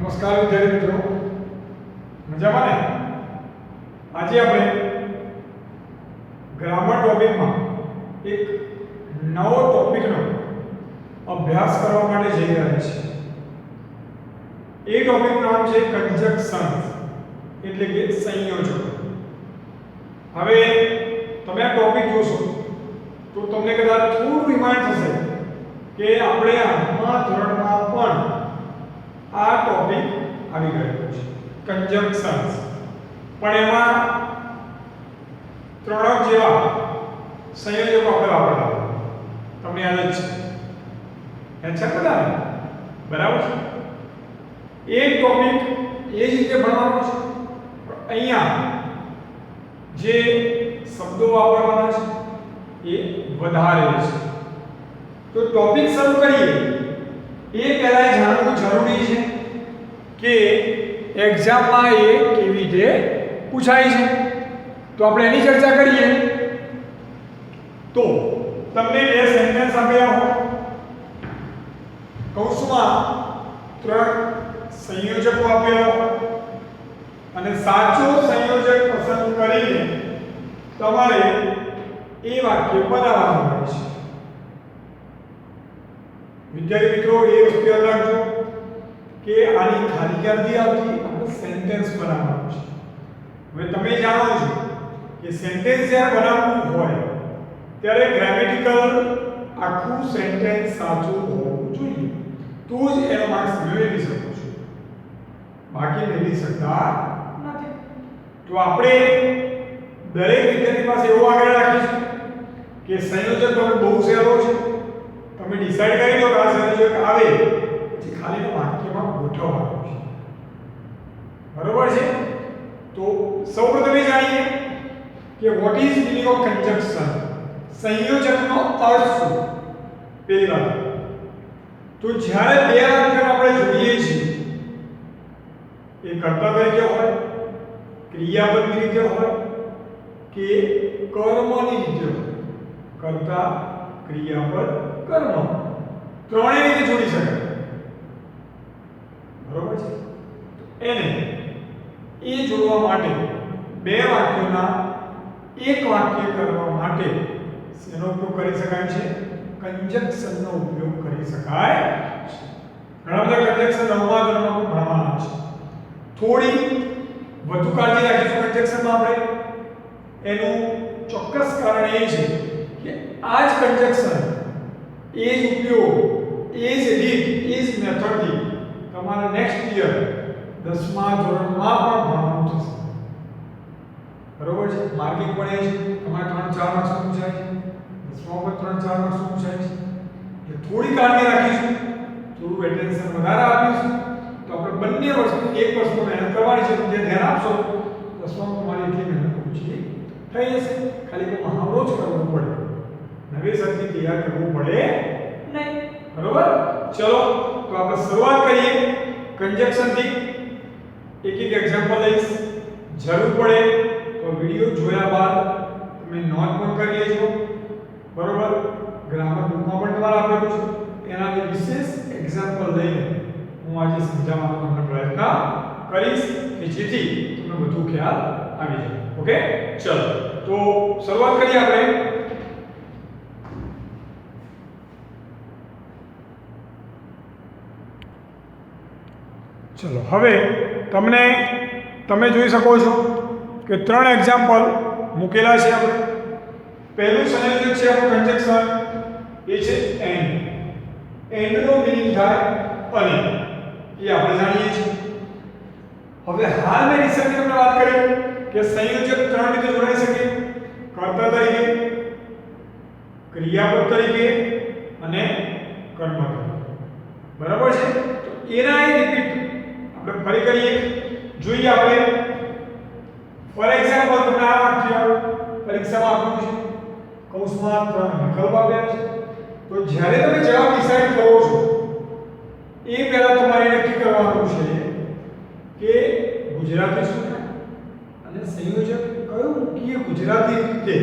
નમસ્કાર વિદ્યાર્થી મિત્રો, મજામાં ને? આજે આપણે ગ્રામર ટોપિકમાં એક નવો ટોપિકનો અભ્યાસ કરવા માટે જઈ રહ્યા છીએ. એ ટોપિકનું નામ છે કન્જક્શન્સ, એટલે કે સંયોજકો. હવે તમે આ ટોપિક જોશો તો તમને કદાચ થોડું રિમાઇન્ડ થશે કે આપણે 8મા ધોરણમાં પણ આ ટોપિક આવી ગયો છે, કન્જક્શન્સ. પણ એમાં ત્રણ જેવા સંયોજકો આપણે વાપરતા. તમને યાદ જ છે? યાદ છે બધાને? બરાબર છે. એક ટોપિક એ જ રીતે ભણવાનો છે, પણ અહીંયા જે શબ્દો વાપરવાના છે એ વધારે છે. તો ટોપિક શરૂ કરીએ એ પહેલા જાણવું જરૂરી છે કે એક્ઝામમાં એ કેવી રીતે પૂછાય છે. તો આપણે એની ચર્ચા કરીએ. તો તમને બે સેન્ટેન્સ આપ્યા હોય, કૌંસમાં ત્રણ સંયોજકો આપેલા હોય અને સાચો સંયોજક પસંદ કરીને તમારે એ વાક્ય બનાવવાનું હોય છે. વિદ્યાર્થી મિત્રો, એ વસ્તુ યાદ રાખજો કે આની ખાલી ક્યાંથી આવતી? આપણે સેન્ટેન્સ બનાવવાનું છે. હવે તમે જાણો છો કે સેન્ટેન્સ જ્યારે બનાવવું હોય ત્યારે ગ્રામેટિકલ આખું સેન્ટેન્સ સાચું હોવું જોઈએ, તો જ એનો માર્ક્સ મેળવી શકો છો, બાકી મેળવી શકતા નથી. તો આપણે દરેક વિદ્યાર્થી પાસે એવું આગ્રહ રાખીશું કે સંયોજક તમે બહુ સહેલો છે, તમે ડિસાઈડ કરી લો કે આ સંયોજક આવે પછી ખાલી વાક્યમાં ગોઠવવાનું છે. બરોબર છે? તો સૌપ્રથમ એ જાણીએ કે what is meaning of conjunction. સંયોજકનો અર્થ શું? પહેલી વાત તો જ્યારે બે વાક્યો આપણે જોઈએ છીએ એ કર્તા તરીકે હોય, ક્રિયાપદની રીતે હોય કે કર્મની રીતે હોય, કર્તા ક્રિયાપદ કર્મ ત્રણેય રીતે જોડી શકાય. બરોબર છે? એને એ જોડવા માટે બે વાક્યોના એક વાક્ય કરવા માટે શેનો ઉપયોગ કરી શકાય છે? કન્જક્શનનો ઉપયોગ કરી શકાય છે. ઘણા બધા કન્જક્શન 9મા ધોરણમાં ભણવાના છે. થોડી વધુ કાળજી રાખીશું કન્જક્શનમાં આપણે. એનું ચોક્કસ કારણ એ છે કે આ જ કન્જક્શન, એ જ ઉપયોગ, એ જ રીત, એ જ મેથડથી તમારે નેક્સ્ટ યર 10મા ધોરણમાં પણ ભણવાનું થશે. બરોબર છે? માર્કિંગ પણ એ છે. તમારે 3-4 માર્ક્સ પૂછાય છે, 10મા પર 3-4 માર્ક્સ પૂછાય છે. એટલે થોડી કાળજી રાખીશું, થોડું એટેન્શન વધારે આપીશું તો આપણે બંને વસ્તુ એક વસ્તુ મહેનત કરવાની છે. જે ધ્યાન આપશો 10મા તમારી એટલી મહેનત ઓછી થઈ જશે. ખાલી કોઈ મહાવરો જ કરવો પડે, નવેસરથી તૈયાર કરવું પડે નહીં. બરોબર? ચલો તો આપણે શરૂઆત કરીએ કન્જક્શનથી. એક એક એક્ઝામ્પલ લઈશ. જરૂર પડે તો વિડિયો જોયા બાદ તમે નોટ પણ કરી લેજો. બરોબર? ગ્રામર બુકમાં પણ તમારે આપેલું છે. એના વિશેષ એક્ઝામ્પલ લઈને હું આજે સમજાવવાનો તમને પ્રયત્ન કરીશ કે જેથી તમને વધુ ખ્યાલ આવી જાય. ઓકે? ચલો તો શરૂઆત કરીએ આપણે. ચલો હવે તમે જોઈ શકો છો કે ત્રણ એક્ઝામ્પલ મૂકેલા છે આપણે. પહેલું સંયોજક છે આપણું કન્જક્શન, એ છે એન્ડ. એન્ડનો મીનિંગ થાય અને, એ આપણે જાણીએ છીએ. હવે હાલ મેં રિસર્ચની તમને વાત કરી કે સંયોજક ત્રણ રીતે જોડાઈ શકે: કર્તા તરીકે, ક્રિયાપદ તરીકે અને કર્મ તરીકે. બરાબર છે? તો એના એ રિપીટ આપણે ફરી કરીએ, જોઈએ આપણે. ફોર એક્ઝામ્પલ તમને આ વાક્ય પરીક્ષામાં આપ્યું છે, કૌંસમાં ત્રણ વિકલ્પ આપ્યા છે. તો જ્યારે તમે જવાબ ડિસાઈડ કરો છો એ પહેલા તમારે નક્કી કરવાનું છે કે ગુજરાતી શું થાય અને સંયોજક કયું મૂકીએ ગુજરાતી રીતે,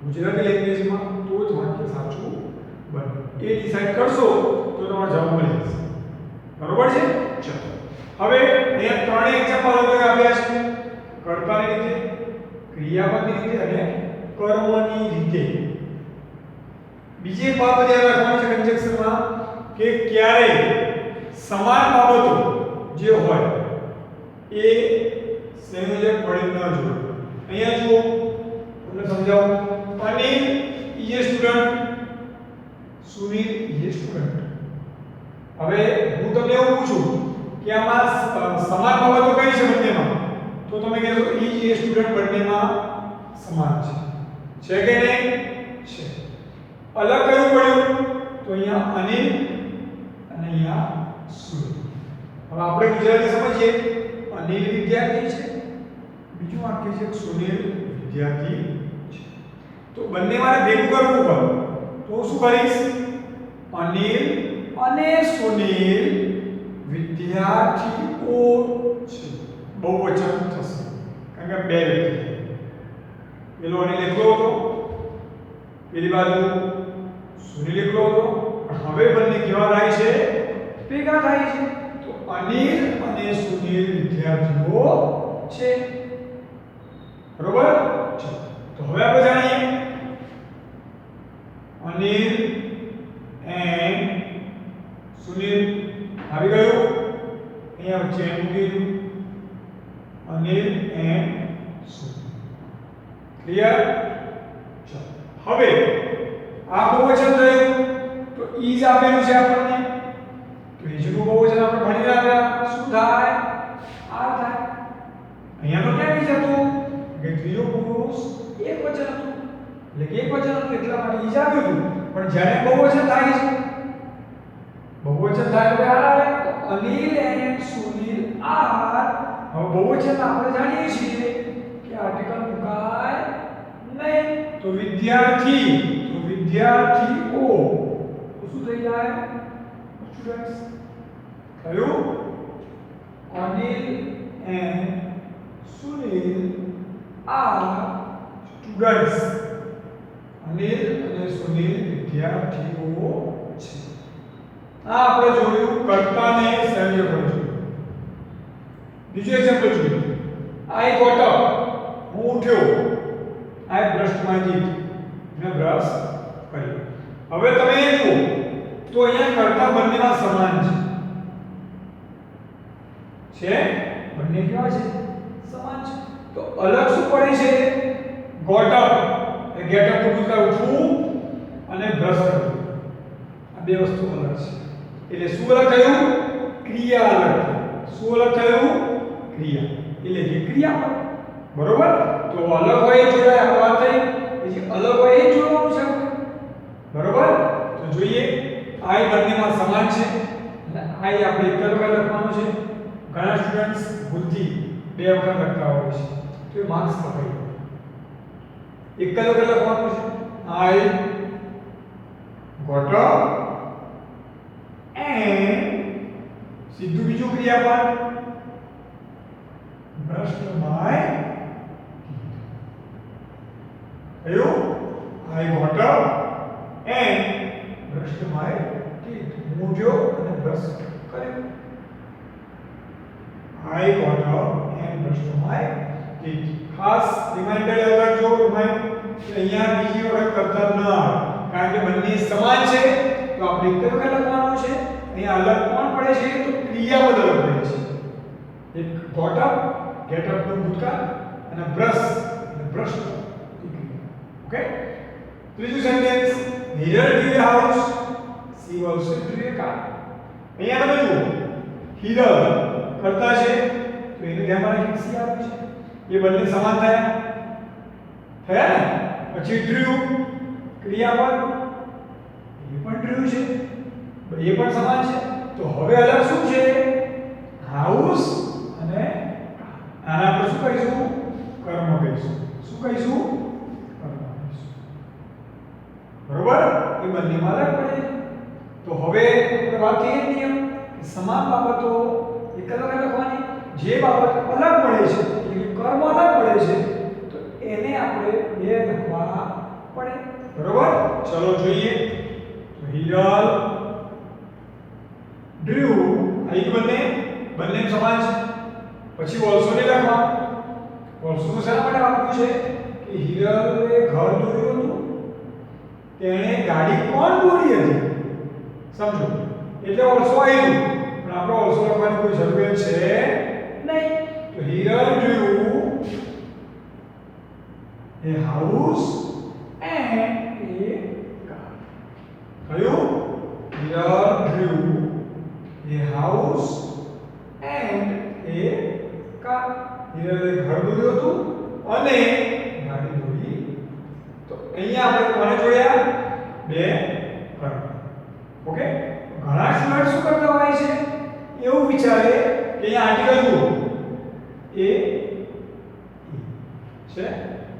ગુજરાતી લેંગ્વેજમાં, તો જ વાક્ય સાચું બને. એ ડિસાઈડ કરશો તો તમારો જવાબ મળી જશે. બરોબર છે? ચલો હવે અહીંયા ત્રણેય એક્ઝામ્પલ આપણે આપ્યા છે કર્તાની રીતે ક્રિયાપદની રીતે અને કર્મની રીતે બીજી એક બાબત યાદ રાખવાની છે કંજક્શનમાં કે ક્યારે સમાન બાબતો જે હોય એ સંયોજક વડે ન જોડે અહીંયા જુઓ તમને સમજાવું Anil is A student Sunil is A student હવે હું તમને એવું પૂછું કે આમાં સમાન બાબતો કઈ છે બંનેમાં તો તમે કહેશો ઇઝ એ સ્ટુડન્ટ બંનેમાં સમાન છે કે નહીં છે અલગ કયું પડ્યું તો અહીંયા અનિલ અને અહીંયા સુનિલ હવે આપણે ગુજરાતી સમજીએ અનિલ વિદ્યાર્થી છે બીજું વાક્ય છે સુનિલ વિદ્યાર્થી છે તો બંને મારે ભેગું કરવું પડે તો હું શું કરીશ અનિલ અને સુનિલ વિદ્યાર્થીઓ છે બહુવચન થશે કારણ કે બે વ્યક્તિ પેલો અનિલ એકલો હતો પેલી બાજુ સુનિલ એકલો હતો હવે બંને કેવા થાય છે ભેગા થાય છે તો અનિલ અને સુનિલ વિદ્યાર્થીઓ છે બરોબર તો હવે આપણે જાણીએ અનિલ એન્ડ સુનિલ આવી ગયું અહીંયા વચ્ચે મૂકી દીધું અનિલ એન્ડ સુનિલ ક્લિયર હવે આ બહુવચન થયું તો ઈજ આપેલું છે આપણને તો ઈજનું બહુવચન આપણે ભણી રહ્યા શું થાય આ થાય અહીંયા તો ક્યાં ઈજ હતું કે ત્રીજો પુરુષ એક વચન હતું એટલે કે એક વચન હતું એટલા માટે ઈજ આવ્યું હતું પણ જ્યારે બહુવચન થાય છે બહુવચન થાય તો આ આવે તો અનિલ એન્ડ સુનિલ આર હવે બહુવચન આપણે જાણીએ છીએ કે આર્ટિકલ મુકાય નહીં તો વિદ્યાર્થીઓ તો શું થઈ જાય સ્ટુડન્ટ્સ કયું Anil and Sunil are students Anil અને સુનિલ વિદ્યાર્થીઓ છે આ આપણે જોયું કર્તાને સંયોજક જોયું બીજું એક્ઝામ્પલ જોયું આઈ ગોટ અપ હું ઉઠ્યો આઈ બ્રશ્ડ માય ટીથ મેં બ્રશ કર્યો હવે તમે એ જુઓ તો અહીંયા કર્તા બંનેમાં સમાન છે બંને કેવા છે સમાન છે તો અલગ શું પડે છે ગોટ અપ એ ગેટ અપ નું ભૂતકાળ ઉઠવું અને બ્રશ કરવું આ બે વસ્તુ અલગ છે એટલે શું અલગ થયું ક્રિયા અલગ થઈ શું અલગ થયું ક્રિયા એટલે કે ક્રિયાપદ બરોબર તો અલગ હોય એ જોડાય આપણે વાત થઈ પછી અલગ હોય એ જોડવાનું છે બરોબર તો જોઈએ આઈ બંનેમાં સમાન છે અને આઈ આપણે એક જ વખત લખવાનું છે ઘણા સ્ટુડન્ટ્સ ભૂલથી બે વખત લખતા હોય છે તો એ માર્ક્સ કપાઈ એક જ વખત લખવાનું છે આઈ ગોટ અપ એન્ડ સીધું બીજું ક્રિયાપદ બ્રશ્ડ માય કયું I got up and brushed my teeth હું ઉઠ્યો અને બ્રશ કર્યો I got up and brushed my teeth ખાસ રિમાઇન્ડર યાદ રાખજો રિમાઇન્ડ અહીંયા બીજી વખત કરતા ન કારણ કે બંને સમાન છે તો આપણે એક વખત લખવાનું છે અહીંયા અલગ કોણ પડે છે તો ક્રિયાપદ અલગ પડે છે એક ગોટ અપ ગેટ અપ નું ભૂતકાળ અને બ્રશ એટલે બ્રશ ઓકે ત્રીજું sentence Hiral ડ્રીવ a house C also ડ્રીવ a car અહીંયા તમે જુઓ હિરલ કરતા છે તો એને ધ્યાનમાં રાખીને સી આવે છે એ બંને સમાન થયા ને પછી ડ્રીવ ક્રિયાપદ એ પણ ડ્રીવ છે એ પણ સમાન છે તો હવે અલગ શું છે હાઉસ અને આના આપણે શું કહીશું કર્મ કહીશું શું કહીશું કર્મ કહીશું બરોબર એ બંનેમાં અલગ પડે તો હવે આપણે વાત કરીએ નિયમ કે સમાન બાબતો એક જ વખત લખવાની જે બાબત અલગ પડે છે એટલે કે કર્મ અલગ પડે છે તો એને આપણે બે લખવા પડે બરોબર ચલો જોઈએ તો હિરલ ડ્રીવ આ એક બંને લખવાનું છે, પછી ઓલસો ને લખવાનું. ઓલસો નું શા માટે આપ્યું છે કે હિરલે ઘર દોર્યું હતું, તેણે ગાડી કોણ દોરી હતી, સમજો, એટલે ઓલસો આવ્યું. પણ આપણે ઓલસો લખવાની કોઈ જરૂરિયાત છે નહીં. તો Hiral drew a house and a car. કયું? Hiral drew a house and a car. હિરલે ઘર દોર્યું હતું અને ગાડી દોરી. તો અહીંયા આપણે કોને જોડ્યા? બે કર્મ. ઓકે, ઘણા સ્ટુડન્ટ શું કરતા હોય છે, એવું વિચારે કે અહીંયા આર્ટિકલ જુઓ એ છે,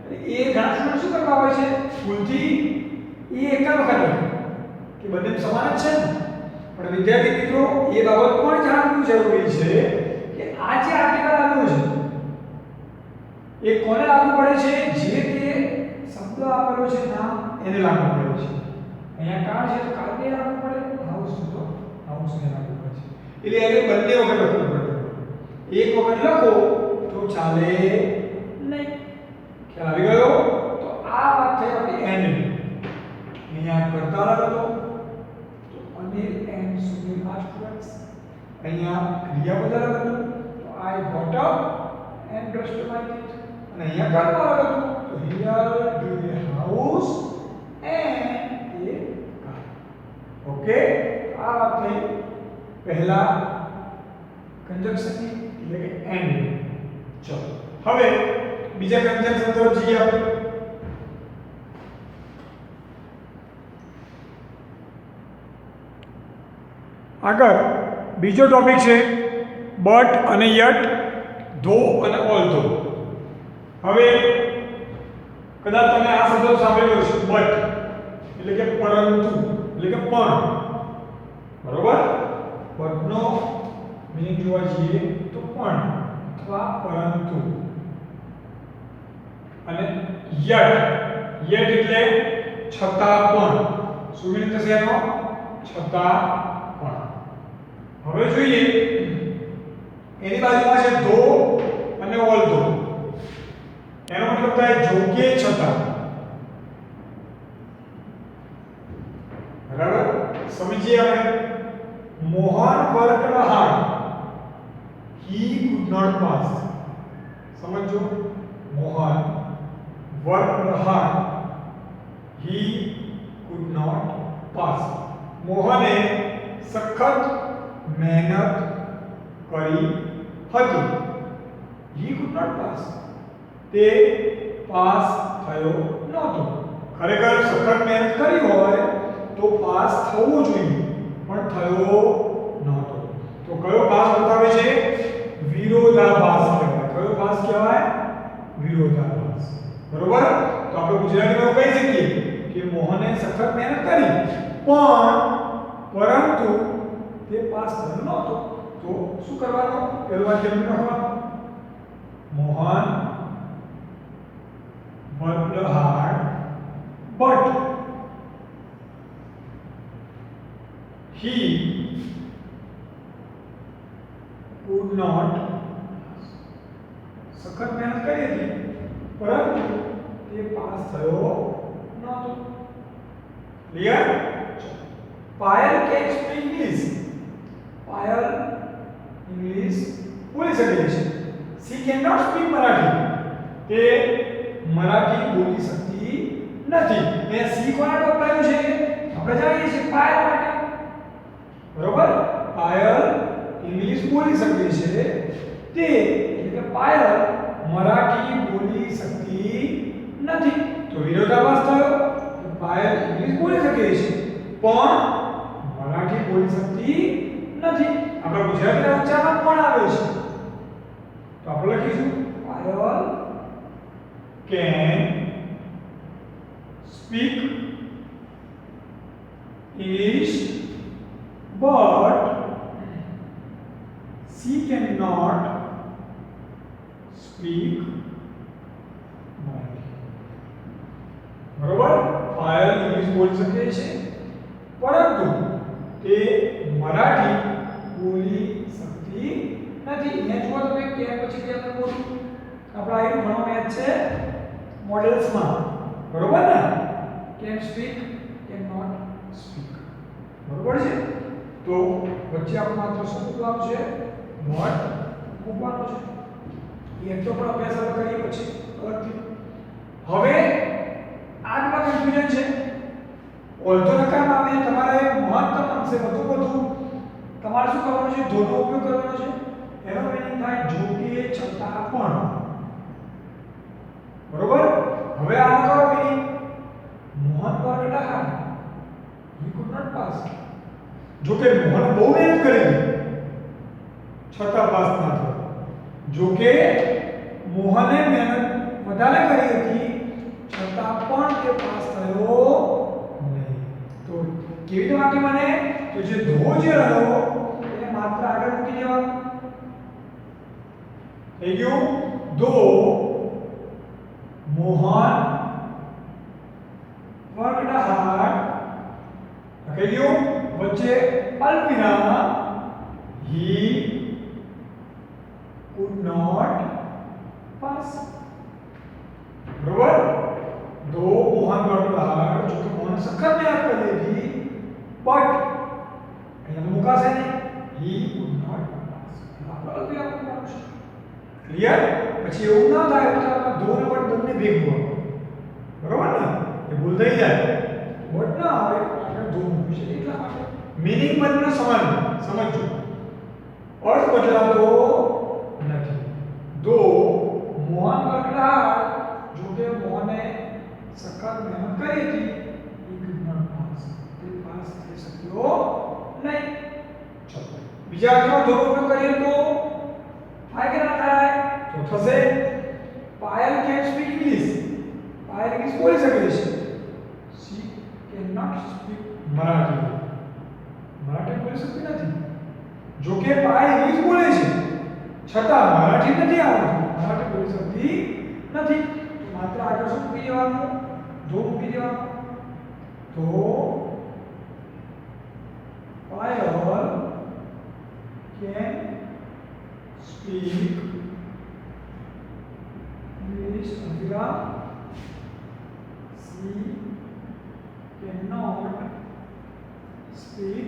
અને એ ઘણા સ્ટુડન્ટ શું કરતા હોય છે, ભૂલથી એ એક જ વખત લખે કે બંને સમાન જ છે ને. પણ વિદ્યાર્થી મિત્રો, એ બાબત પણ જાણવું જરૂરી છે કે આ જે આર્ટિકલ આવ્યું છે એ કોને લાગુ પડે છે? જે તે શબ્દ આપેલો છે નામ એને લાગુ પડે છે. અહીંયા કાર છે તો કારને લાગુ પડે, હાઉસ છે તો હાઉસને લાગુ પડે છે. એટલે એને બંને વખત લખવું પડે. એક વખત લખો તો ચાલે નહીં. ખ્યાલ આવી ગયો? તો આ વાત થઈ આપણી એન્ડ. અહીંયા કરતા લખો તો Anil and Sunil are students. અહીંયા ક્રિયા બધા લખો તો I got up and brushed my teeth. અને અહીંયા ઘરમાં લખો તો here do a house and a car. Okay, આ વાત થઈ પહેલા કંજક્શનની, એટલે કે એન્ડ. ચલો હવે બીજા કંજક્શન તરફ જઈએ આપણે. આગળ બીજો ટોપિક છે બટ અને યટ, ધો અને ઓલ્ધો. હવે કદાચ તમે આ શબ્દ સાંભળ્યો છે, બટ એટલે કે પરંતુ, એટલે કે પણ. બરોબર? બટનો મીનિંગ જોવા જઈએ તો પણ અથવા પરંતુ. અને યટ, યટ એટલે છતાં પણ. શું મીનિંગ થશે એનો? છતાં પણ. હવે જોઈએ એની બાજુમાં છે ધો અને ઓલ્ધો. એનો મતલબ થાય જો કે છતાં. બરાબર? સમજીએ આપણે. Mohan worked hard, he could not pass. સમજો, Mohan worked hard, he could not pass. મોહને સખત મહેનત કરી હતી. he could not pass. તે પાસ થયો નહોતો. ખરેખર સખત મહેનત કરી હોય તો પાસ થવું જોઈએ, પણ થયો નહોતો. તો કયો પાસ બતાવે છે? વિરોધાભાસ કહેવાય. કયો પાસ કહેવાય? વિરોધાભાસ. બરોબર? તો આપણે ગુજરાતીમાં કહી શકીએ કે મોહને સખત મહેનત કરી પણ પરંતુ તે પાસ થયો નહોતો. તો શું કરવાનું? પહેલું વાક્ય લખવાનું, Mohan worked hard but he could not. સખત મહેનત કરી હતી પરંતુ તે પાસ થયો નહોતો. Clear? Payal can speak English. Payal English બોલી શકે છે. she cannot speak Marathi. તે મરાઠી બોલી શકતી નથી. એ સી કોને વપરાયું છે? આપણે જાણીએ છીએ પાયલ માટે. બરોબર? પાયલ ઇંગ્લિશ બોલી શકે છે. તે એટલે કે પાયલ મરાઠી બોલી શકતી નથી. તો વિરોધાભાસ થયો કે પાયલ ઇંગ્લિશ બોલી શકે છે પણ મરાઠી બોલી શકતી નથી. આપણા ગુજરાતીના ઉચ્ચારણ પણ આવે છે. તો આપણે લખીશું Payal can speak English but she cannot speak Marathi. બરોબર? પાયલ ઇંગ્લિશ બોલી શકે છે પરંતુ તે મરાઠી બોલી શકતી નથી. અહીંયા જુઓ તમે કેમ પછી કેમ બોલું આપણે આ ઘણો મેચ છે મોડેલ્સમાં, બરોબર ને? Can speak, can not speak, બરોબર છે? તો વચ્ચે આપણે માત્ર શું મૂકવાનું છે? નોટ મૂકવાનો છે. એક તો પણ અભ્યાસ આપણે કરીએ પછી અલગથી. હવે આગળમાં કન્ફ્યુઝન છે. ઓલ્ધો નકારમાં આવે તમારે મહત્તમ અંશે બધું તમારે શું કરવાનું છે? ધોનો ઉપયોગ કરવાનો છે. એનો મીનિંગ થાય જો કે, છતાં પણ, બરોબર? હવે આનો કરો મીનિંગ મોહન વર્ગ હતા, he could not pass. જો કે મોહન બહુ મહેનત કરી છતાં પાસ ના થયો. જો કે મોહને મહેનત વધારે કરી હતી છતાં પણ તે પાસ થયો નહીં. તો કેવી રીતે વાક્ય બને? તો જે ધો જે રહ્યો એને માત્ર આગળ મૂકી દેવાનું. થઈ ગયું? ધો મોહન વર્કડ હાર્ડ, કહી ગયું? વચ્ચે અલ્પવિરામ he could not pass, બરોબર? दो मोहन वर्कड हार्ड, जो कि मोहन सखत महेनत कर रही थी, बट અહીંયા મુકાશે નહીં, he could not pass. અલ્પવિરામ મૂકવાનું છે. ક્લિયર? પછી એવું ના થાય તો આપણે દો ને પણ બંને ભેગું આવે, બરોબર ને? એ ભૂલ થઈ જાય, બટ ના આવે આપણે દો મૂકી છે એટલા માટે. મીનિંગ બંને સમાન, સમજજો. अर्थ बदलातो नहीं. दो मोहन वर्कड, जो के मोहने सखत मेहनत करी थी, he could not pass. તે પાસ થઈ શક્યો નહીં. ચલો બીજા અર્થમાં ધોનો ઉપયોગ કરીએ તો થાય કે ના થાય? તો થશે Payal can speak English. Payal English બોલી શકે છે. she cannot speak Marathi. Marathi બોલી શકતી નથી. જો કે પાયલ ઇંગ્લિશ બોલે છે છતાં મરાઠી નથી આવડતું, મરાઠી બોલી શકતી નથી. તો માત્ર આગળ શું મૂકી દેવાનું? ધો મૂકી દેવાનું. તો Payal can speak English, Adhira she cannot speak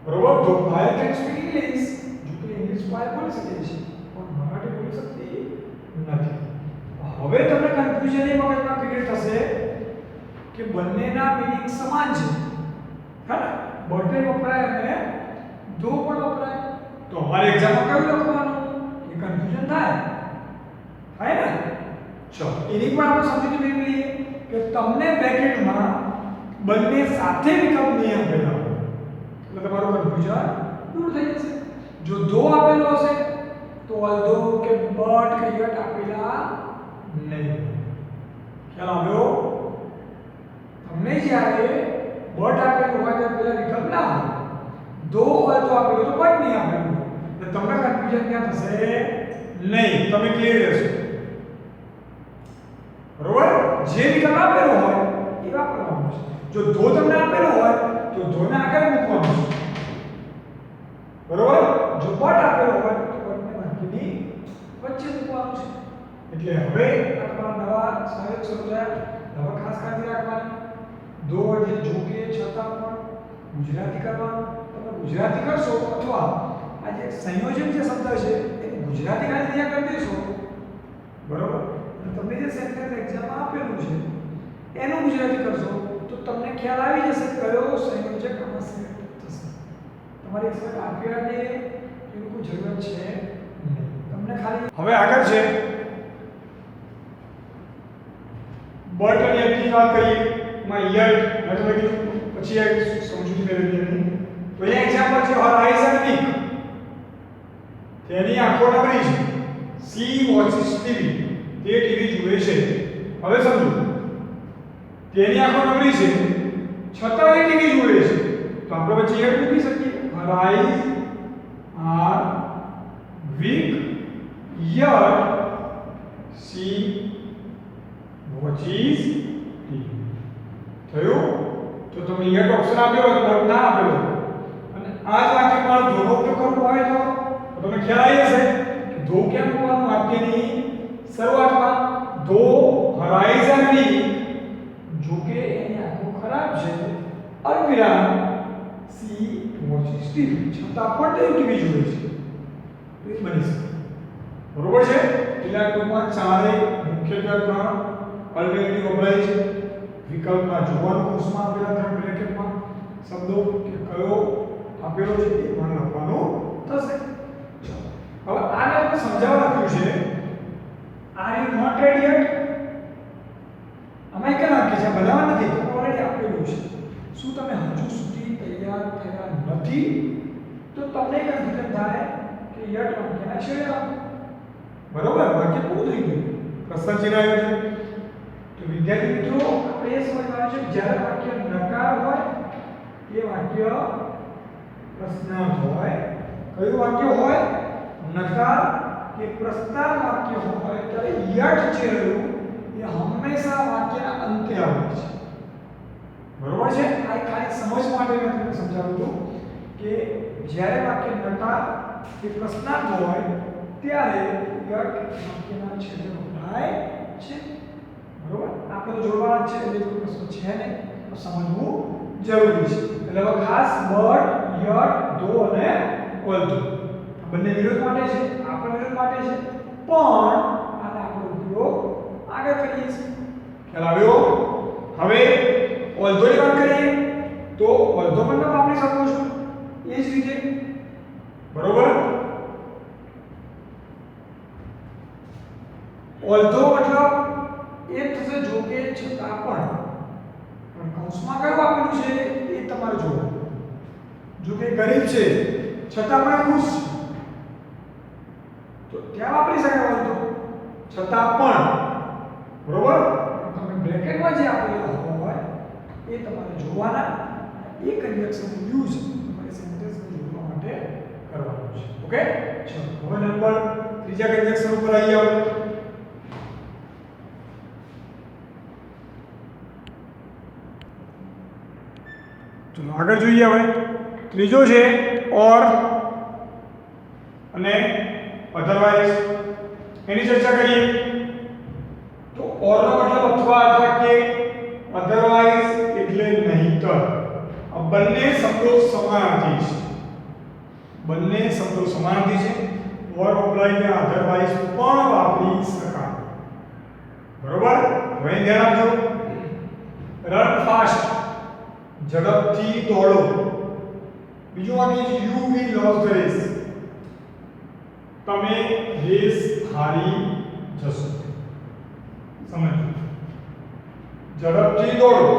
बरोबर? तो पायल कैन स्पीक इंग्लिश, जो कि इंग्लिश पायल बोली શકે છે પણ મરાઠી બોલી શકતી નથી. હવે તમને કન્ફ્યુઝન એ મગજમાં ક્રિએટ થશે કે બંનેના મીનિંગ સમાન છે, હે ને? બટે વપરાય અને દો પણ વપરાય. તો અમારે એક્ઝામમાં કયું લખવાનું? એ કન્ફ્યુઝન થાય ને? ચલો એની પણ આપણે સમજી મેળવીએ કે તમને બ્રેકેટમાં બંને સાથે વિકલ્પ નહીં આપેલા હોય એટલે તમારું કન્ફ્યુઝન દૂર થઈ જશે. જો દો આપેલો હશે તો ઓલ્ધો કે બટ કે યટ આપેલા નહીં. ખ્યાલ આવ્યો? તમને જ્યારે બટ આપેલું હોય તો પેલા વિકલ્પ ના હોય, દો ઓલ્ધો આપેલો તો બટ નહીં આપેલું હોય એટલે તમને કન્ફ્યુઝન ક્યાં થશે નહીં. તમે ક્લિયર રહેશો, બરોબર? જે વિકલ્પ આપેલો હોય એ વાપરવાનું છે. જો ધો તમને આપેલો હોય તો ધોને આગળ મૂકવાનું છે, બરોબર? જો બટ આપેલો હોય તો બટને વાક્યની વચ્ચે મૂકવાનું છે. એટલે હવે આ તમારા નવા સહાયક સમજાય, નવા ખાસ કાળજી રાખવાની. દો એટલે જો કે, છતાં પણ ગુજરાતી કરવાનું. તમે ગુજરાતી કરશો અથવા આ જે સંયોજન જે શબ્દ છે એ ગુજરાતી ખાલી ત્યાં કરી દેશો, બરોબર? અને તમને જે સેન્ટેન્સ એક્ઝામમાં આપેલું છે એનું ગુજરાતી કરશો તો તમને ખ્યાલ આવી જશે કયો સંયોજક આમાં સિલેક્ટ થશે. તમારી એક્સપર્ટ આરપીઆરને એની કોઈ જરૂરત છે નહીં. તમને ખાલી હવે આગળ છે બટ અને એની વાત કરીએ. માં યટ એટલે કે પછી એક સમજૂતી મેળવીએ. તો એ એક્ઝામ્પલ છે હર આઈઝ આર વીક. તેની આંખો નબળી છે. C watches TV. તે ટીવી જુએ છે. હવે સમજો, તેની આંખો નબળી છે છતાં એ ટીવી જુએ છે. તો આપણે વચ્ચે યટ મૂકી શકીએ. Her eyes are weak yet see watches TV. થયું? તો તમે યટ ઓપ્શન આપ્યો હોય તો બટ ના આપેલો અને આ જ વાક્યમાં ધોનો ઉપયોગ કરવો હોય તો તમને ખ્યાલ આવી જશે કે ધો કેમ મૂકવાનું વાક્યની શરૂઆતમાં ધો horizon weak જો કે એની આંખો ખરાબ છે અલ્પવિરામ સી વોચિસ ટીવી છતાં પણ તે ટીવી જુએ છે એ બની શકે બરોબર છે એટલે આ ટૂંકમાં ચારેય મુખ્યત્વે ત્રણ અલ્ટરનેટિવ વપરાય છે વિકલ્પમાં જોવાનું કોર્સમાં આપેલા ત્રણ બ્રેકેટમાં શબ્દો કે કયો આપેલો છે એ પણ લખવાનું થશે હવે આને આપણે સમજાવવા લખ્યું છે are you not ready yet આમાં એક વાક્ય છે બધામાં નથી તો ઓલરેડી આપેલું છે શું તમે હજુ સુધી તૈયાર થયા નથી તો તમને કન્ફ્યુઝન થાય કે યટ વાક્યના છેડે આપો બરોબર વાક્ય પૂરું થઈ ગયું પ્રશ્ન ચિહ્ન આવ્યો છે તો વિદ્યાર્થી મિત્રો આપણે એ સમજવાનું છે જ્યારે વાક્ય નકાર હોય એ વાક્ય પ્રશ્નાર્થ હોય કયું વાક્ય હોય નકાર કે પ્રસ્તાર વાક્ય હોય ત્યારે યટ જે રહ્યું એ હંમેશા વાક્યના અંતે આવે છે બરોબર છે આ ખાલી સમજ માટે મેં તમને સમજાવ્યું હતું કે જ્યારે વાક્ય નકાર કે પ્રશ્નાર્થ હોય ત્યારે યટ વાક્યના છેડે વપરાય છે બરોબર આપણે તો જોડવાના છે એટલે કોઈ પ્રશ્ન છે નહીં તો સમજવું જરૂરી છે એટલે હવે ખાસ બટ યટ ધો અને ઓલ્ધો બંને વિરોધ માટે છે આપણા વિરોધ માટે છે પણ આને આપણે ઉપયોગ આગળ કરીએ છીએ ખ્યાલ આવ્યો હવે ઓલ્ધોની વાત કરીએ તો ઓલ્ધો પણ તમે વાપરી શકો છો એ જ રીતે બરોબર ઓલ્ધો મતલબ એ થશે જો કે છતાં પણ કૌંસમાં કયું આપેલું છે એ તમારે જોવું જો કે ગરીબ છે છતાં પણ ખુશ છે તો ત્યાં વાપરી શકાય ઓલ્ધો છતાં પણ બરોબર તમે બ્રેકેટમાં જે આપેલા હોય એ તમારે જોવાના એ કન્જક્શન યુઝ તમારે સેન્ટેન્સને જોડવા માટે કરવાનું છે ઓકે ચલો હવે નંબર ત્રીજા કન્જક્શન ઉપર આવી જાવ ચલો આગળ જોઈએ હવે ત્રીજો છે ઓર અને અધરવાઇઝ એની ચર્ચા કરીએ તો ઓર નો મતલબ અથવા કે અધરવાઇઝ એટલે નહીંતર આ બંને શબ્દો સમાનાર્થી છે બંને શબ્દો સમાનાર્થી છે ઓર વપરાય કે અધરવાઇઝ પણ વાપરી શકાય બરોબર હવે ધ્યાન આપજો રન ફાસ્ટ ઝડપથી દોડો બીજું વાક્ય છે you will lose the race તમે રેસ હારી જશો સમજો ઝડપથી દોડો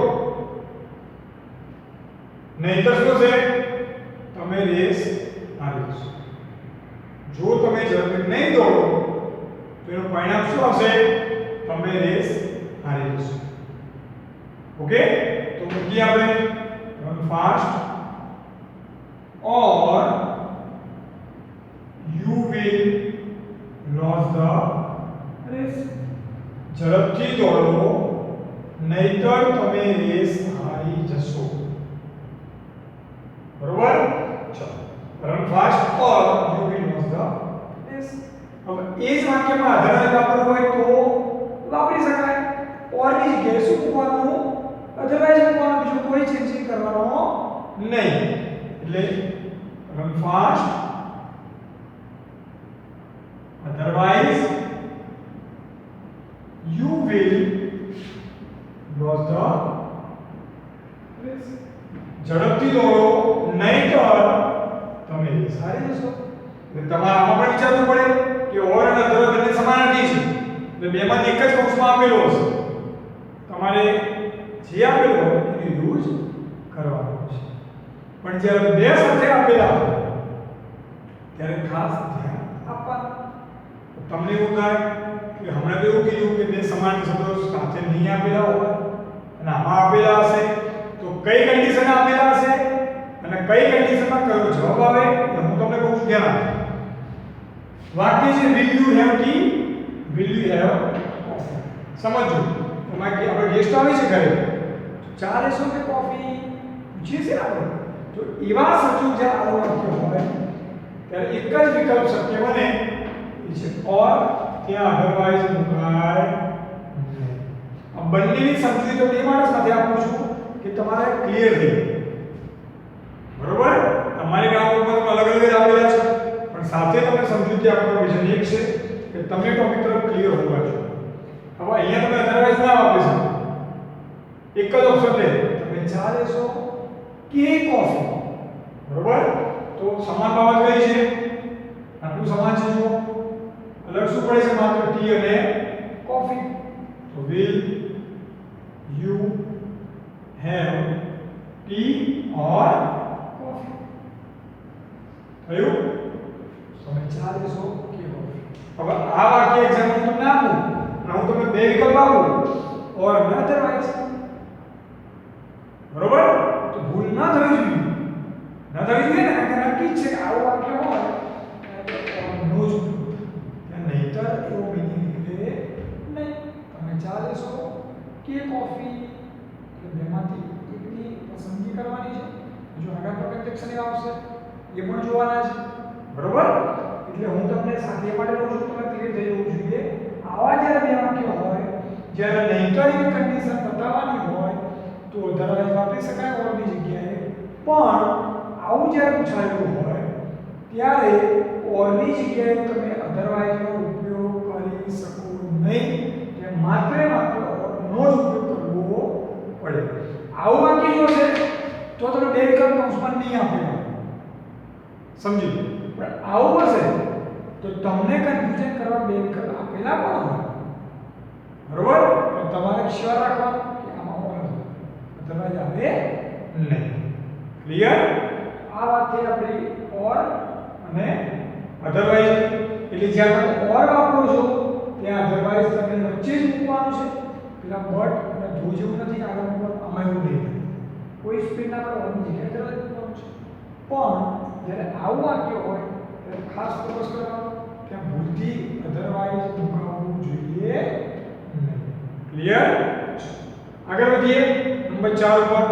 નહીંતર શું છે તમે રેસ હારી જશો જો તમે ઝડપથી નહીં દોડો તો એનું પરિણામ શું આવશે તમે રેસ હારી જશો ઓકે તો મૂકીએ આપણે run fast or you will lose the race ઝડપથી દોડો નહીંતર તમે રેસ હારી જશો બરોબર ચલો run fast or you will lose the race હવે એ જ વાક્યમાં આધાર વાપરવું હોય તો વાપરી શકાય ઓર ની જગ્યાએ શું મૂકવાનું અધરવાઇઝ મૂકવાનું બીજું કોઈ ચેન્જિંગ કરવાનો નહીં એટલે run fast otherwise you will lose the race ઝડપથી દોડો નહીંતર તમે રેસ હારી જશો એટલે તમારે આમાં પણ વિચારવું પડે કે ઓર અને અધરવાઇઝ બંને સમાનાર્થી છે એટલે બેમાંથી એક જ કૌંસમાં આપેલો હશે તમારે જે આપેલો હોય એનો યુઝ કરવાનો છે પણ જ્યારે બે સાથે આપેલા હોય ત્યારે ખાસ ધ્યાન આપવાનું તમને એવું થાય કે હમણાં તો એવું કીધું કે બે સમાન શબ્દો સાથે નહીં આપેલા હોય અને આમાં આપેલા હશે તો કઈ કન્ડિશન આપેલા હશે અને કઈ કન્ડિશનમાં કયો જવાબ આવે એ હું તમને કહું છું ધ્યાન આપજો વાક્ય છે will you have tea will you have coffee સમજો તમારે કે આપણે ગેસ્ટ આવે છે ઘરે ચા લેશો કે કોફી પૂછીએ છીએ આપણે. તો એવા સચોટ જ્યારે આવું વાક્ય હોય ત્યારે એક જ વિકલ્પ શક્ય બને એ છે ઓર, ત્યાં અધરવાઇઝ મુકાય નહીં. આ બંનેની સમજૂતી તો એ માટે સાથે આપું છું કે તમારે ક્લિયર થઈ જાય. બરોબર? તમારી ગ્રામરમાં અલગ અલગ જ આપેલા છે પણ સાથે તમને સમજૂતી આપવાનો વિષય એક છે કે તમે ટોપિક તરફ ક્લિયર હોવા જોઈએ. હવે અહીંયા તમે અધરવાઇઝ ના વાપરી શકો. એક જ ઓપ્શન લે, તમે ચા લેશો કે કોફી. બરોબર? તો સમાન બાબત કઈ છે? આટલું સમાન છે. જો અલગ શું પડે છે? માત્ર ટી અને કોફી. તો will you have tea or coffee? થયું? તમે ચા લેશો કે કોફી. હવે આ વાક્ય એક્ઝામ્પલ તમને આપું અને હું તમને બે વિકલ્પ આપું ઓર અધરવાઇઝ. બરોબર? તો ભૂલ ના થવી જોઈએ. ના થવી જોઈએ ને, કારણ કે નક્કી જ છે કે આવું વાક્ય હોય નો જ નહીતર એવો મિનિંગ નીકળે નહીં. તમે ચા લેશો કે કોફી, એટલે બેમાંથી એકની પસંદગી કરવાની છે. જો આગળ તો કન્ટેક્શન આવશે એ પણ જોવાના છે. બરોબર? એટલે હું તમને સાથે માટે કહું છું તમે ક્લિયર થઈ જવું જોઈએ. આવા જ્યારે બે વાક્ય હોય જ્યારે નહીતરની કન્ડિશન બતાવવાની હોય તો અધરવાઇઝ વાપરી શકાય ઓરની જગ્યાએ. પણ આવું જ્યારે પૂછાયેલું હોય ત્યારે ઓરની જગ્યાએ તમે અધરવાઇઝનો ઉપયોગ કરી શકો નહીં. કે માત્ર ઓરનો જ ઉપયોગ કરવો પડે. આવું વાક્ય જો છે તો તમે બે વિકલ્પ કૌંસમાં નહીં આપેલા. સમજી લો. પણ આવું હશે તો તમને કન્ફ્યુઝન કરવા બે વિકલ્પ આપેલા પણ હોય. બરોબર? તો તમારે શ્યોર રાખવાનું કે આમાં ઓર અધરવાઇઝ આવે નહીં. ક્લિયર? આ વાત થઈ આપણી ઓર અને અધરવાઇઝ. એટલે જ્યાં તમે ઓર વાપરો છો ત્યાં અધરવાઇઝ તમે વચ્ચે જ મૂકવાનું છે. પેલા બટ અને ધો જેવું નથી આગળ મૂકવાનું. આમાં એવું નહીં. કોઈ સ્પીડના પર ઓરની જગ્યાએ અધરવાઇઝ મૂકવાનું છે. પણ જ્યારે આવું વાક્ય હોય ત્યારે ખાસ ફોકસ કરવાનું ત્યાં ભૂલથી અધરવાઇઝ મૂકવું જોઈએ નહીં. ક્લિયર? આગળ વધીએ નંબર 4 ઉપર.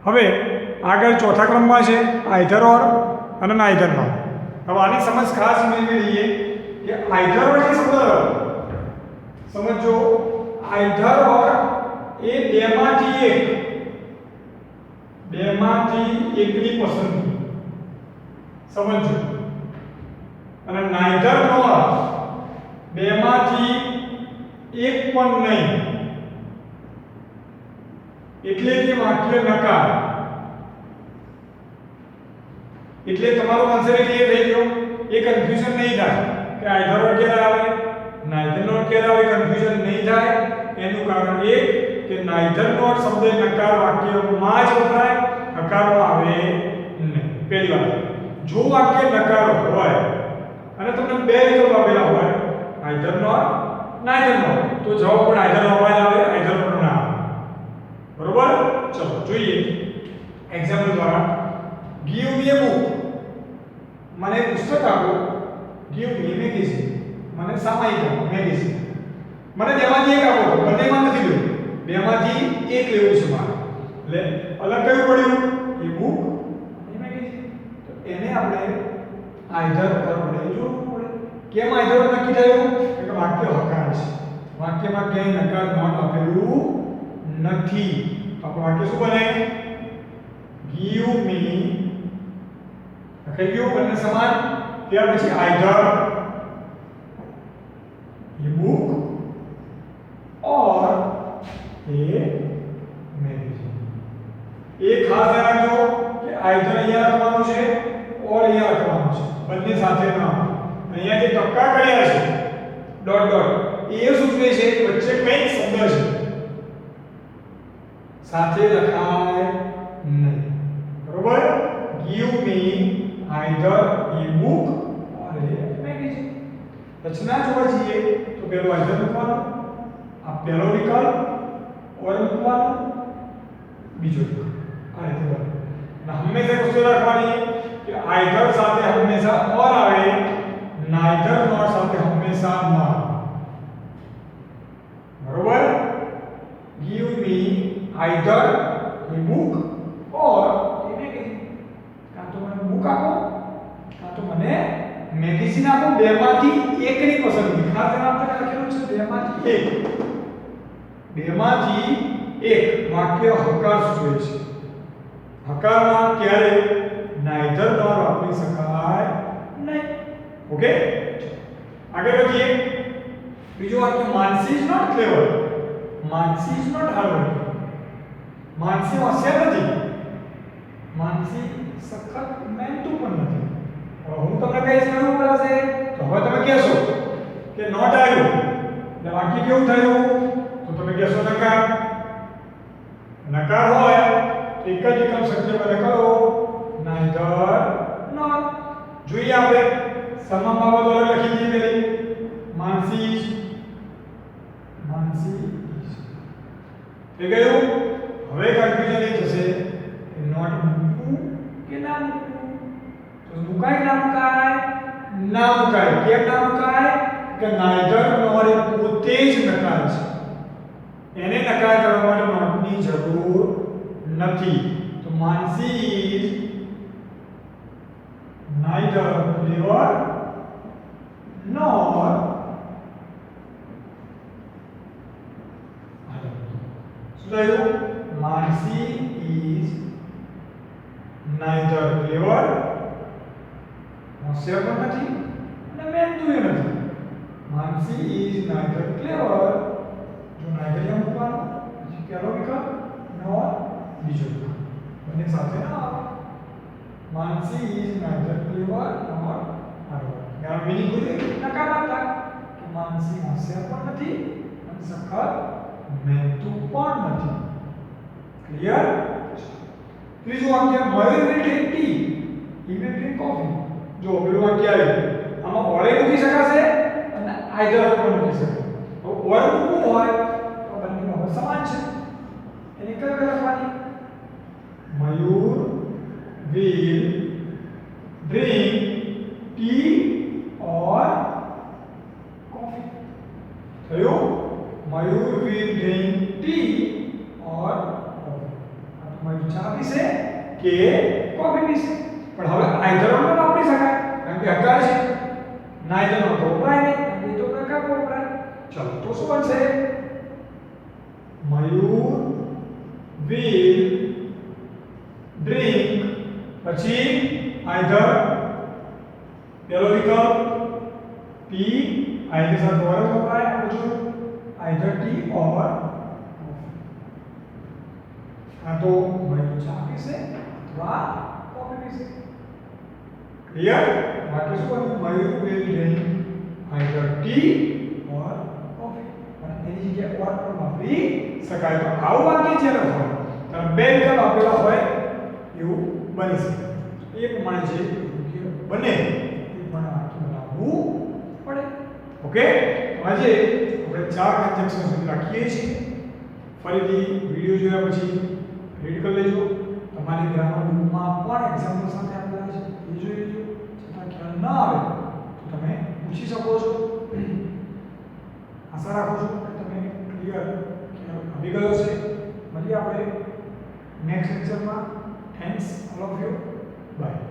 હવે આગળ ચોથા ક્રમમાં છે આઇધર ઓર અને નાઇધર નોટ. હવે આની સમજ ખાસ મેળવી લઈએ કે આઇધર ઓર એટલે સમજો આઇધર ઓર એ બેમાંથી એકની પસંદગી. સમજો. અને નાઇધર નોટ બેમાંથી એક પણ નહીં. એટલે કે વાક્ય નકાર. એટલે તમારો આન્સર ક્લિયર થઈ ગયો. એ કન્ફ્યુઝન નહીં થાય કે આઇધર ઓર ક્યારે આવે નાઇધર નોટ ક્યારે આવે. કન્ફ્યુઝન નહીં થાય એનું કારણ એ કે નાઇધર નોટ શબ્દ નકાર વાક્યમાં જ વપરાય, હકારમાં આવે નહીં. પહેલી વાત, જો વાક્ય નકાર હોય અને તમને બે વિકલ્પ આપેલા હોય આઇધર નોટ નાઇધર નોટ તો જવાબ પણ આઇધર નોટ આવે, આઇધર નોટ ના આવે. બરોબર? ચલો જોઈએ એક્ઝામ્પલ દ્વારા. ગીવ મી અ બુક. મને પુસ્તક આપો. Give me magazine. મને સામાયિક આપો મેગેઝિન. મને બેમાંથી એક આપો. બંનેમાં નથી લેવું, બેમાંથી એક લેવું છે મારે. એટલે અલગ કયું પડ્યું? એ બુક અને મેગેઝિન. તો એને આપણે આઇધર પર વડે જોડવું પડે. કેમ આઇધર નક્કી થયું? કે વાક્ય હકાર છે. વાક્યમાં ક્યાંય નકાર નોટ આપેલું નથી. આપણું વાક્ય શું બને? Give me. લખાઈ ગયું બંને સમાન. ત્યાર પછી either A book or A magazine. એ ખાસ ધ્યાન રાખજો કે આઇધર અહીંયા લખવાનું છે ઓર અહીંયા લખવાનું છે. બંને સાથે ના. અહીંયા જે ટક્કા કર્યા છે ડોટ ડોટ એ સૂચવે છે વચ્ચે કંઈક શબ્દ છે સાથે લખાય નહીં. બરોબર? Give me either A book or A magazine. રચના જોવા જઈએ તો પહેલો આઇધર મૂકવાનો, આ પહેલો વિકલ્પ ઓર મૂકવાનો, બીજો વિકલ્પ આ રીતે બને. અને હંમેશા વસ્તુ રાખવાની કે આઇધર સાથે હંમેશા ઓર આવે, નાઇધર નોટ સાથે હંમેશા ન આવે. Either A book or A magazine. કાં તો મને બુક આપો કાં તો મને મેગેઝિન આપો. બેમાંથી એકની પસંદગી. ખાસ ધ્યાન આપતા લખેલું છે બેમાંથી એક. બેમાંથી એક વાક્ય હકાર સૂચવે છે. હકારમાં ક્યારે નાઈધર નોર વાપરી શકાય નહીં. ઓકે, આગળ વધીએ. બીજું વાક્ય Mansi is not clever. Mansi is not hardworking. Mansi હોશિયાર નથી. માનસી સખત મહેનતુ પણ નથી. હવે હું તમને કહીશ કે શું કરાશે તો હવે તમે કહેશો કે નોટ આવ્યું એટલે વાક્ય કેવું થયું તો તમે કહેશો નકાર. નકાર હોય તો એક જ વિકલ્પ શક્ય કરો નાઈધર નોર. જોઈએ આપણે સમાન બાબતો લખી દઈએ. પેલી માનસી થઈ ગયું. હવે કન્ફ્યુઝન એ થશે કે નોટ મૂકવું કે ના મૂકવું. તો મુકાય ના મુકાય? ના મુકાય. કેમ ના મુકાય? કે નાઈધર નોર એ પોતે જ નકાર છે. એને નકાર કરવા માટે નોટની જરૂર નથી. તો Mansi is neither clever nor so Mansi is neither clever હોશિયાર પણ નથી અને મહેનતુ નથી. માનસી is neither clever. જો neither યા મૂકવાનો પછી પહેલો વિકલ્પ nor બીજો વિકલ્પ બંને સાથે ના આવે. માનસી is neither clever nor hardworking. यार मीनिंग हो जाएगी नकारात्मक कि मानसी होशियार પણ નથી અને સખત મહેનતુ પણ નથી. ક્લિયર? ત્રીજું વાક્ય Mayur will drink tea he will drink coffee. જો પેલું વાક્ય આવ્યું આમાં ઓરે મૂકી શકાશે અને આઈધર પણ મૂકી શકાય. તો ઓરે મૂકવું હોય તો બંને બાબત સમાન છે. એની કઈ લખવાની મયુર વિલ ડ્રિંક ટી और कॉफी. થયું મયુર વિલ ડ્રિંક ટી और कॉफी. આ તો મયુર ચા પીશે કે કોફી પીશે. પણ હવે આઈધર નો વાપરી શકાય કારણ કે હકાર છે. નાઈધર નો તો વપરાય નહીં કારણ કે તો પ્રકાર વપરાય. ચલો તો શું બનશે? મયુર વિલ ડ્રિંક પછી આઈધર પહેલો વિકલ્પ टी आइधर साथ और वपराय पूछो आइधर टी और कॉफी. हाँ तो मयूर चा पीसे अथवा कॉफी पीसे. क्लियर? वाक्य શું બન્યું? Mayur will drink either tea or coffee. અને એની જગ્યાએ ઓર પણ વાપરી શકાય. તો આવું વાક્ય જ્યારે હોય ત્યારે બે વિકલ્પ આપેલા હોય એવું બની શકે. એ પ્રમાણે જે બને એ પ્રમાણે વાક્ય બનાવવું પડે. ઓકે, આજે આપણે 4 કન્જક્શન સુધી રાખીએ છીએ. ફરીથી વિડિયો જોયા પછી રીડ કરી લેજો. તમારી ગ્રામર બુકમાં પણ એક્ઝામ્પલ સાથે આપેલા છે એ જોઈ લેજો. છતાં ખ્યાલ ન આવે તો તમે પૂછી શકો છો. આશા રાખું છું કે તમે ક્લિયર આવી ગયો છે. મળીએ આપણે નેક્સ્ટ લેક્ચરમાં. Thanks all of you. By.